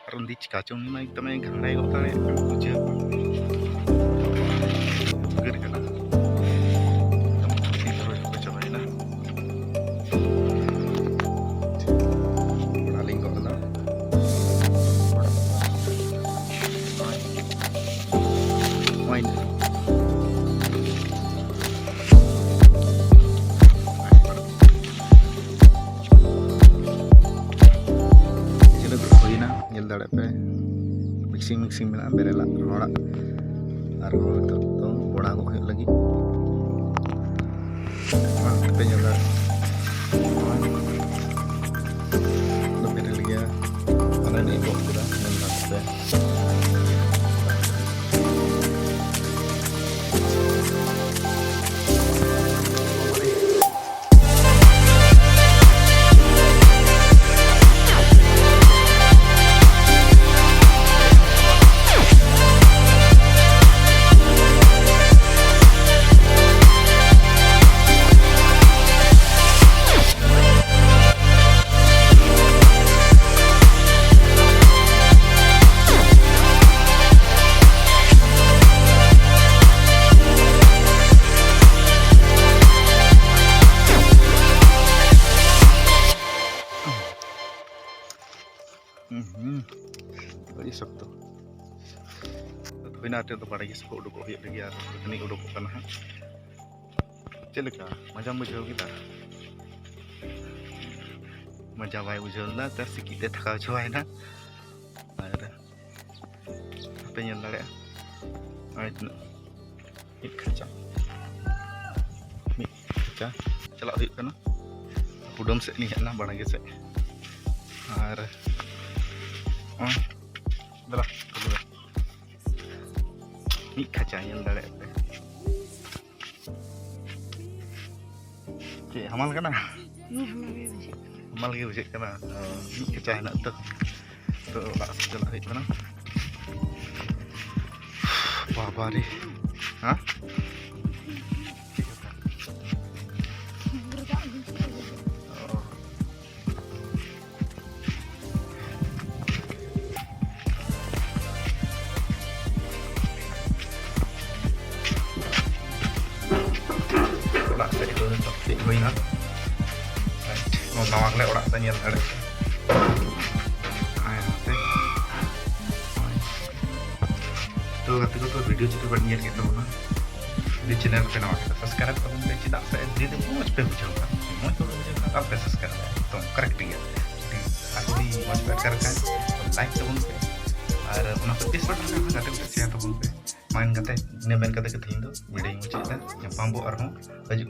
Rundi cikacung ni naik tamai gandai kok tane uja ger kana kamu terus ko cobain na paling kok na main nyel dare pe mixing mena berela roda arho to bora ko huyuk lagi pe nyel dare lo bere lagi ya ana ni ko sudah nyel dare pe bagi sabtu tapi nanti untuk pada kisah udah kok lagi ya ini udah bukan ha celaka macam bujau kita macam bayi bujau na terus kita tak kau cuai na ada apa yang lari itu mik kaca celak hit kan udam set ni lah barang gesek ada dah lah mik kaca yang lari cik hamal kan hamal lagi cik kan mik kaca nak tu lah celak hit kan apa ni ha Gue ingat, mau nawak le orang tanya ada, tuh ketika tuh video itu banyak gitu na, di channel पे nawak kita subscribe kamu dari cita saya dia tuh mau cepet bukan, mau tuh bukan apa subscribe, tuh correct dia, jadi asli mau cepet kan, like tuh pun, ada pun aktif banget kan, ada pun siapa pun, main kata, ini main kata kita Hindu, video yang cerita, yang pambu arno, baju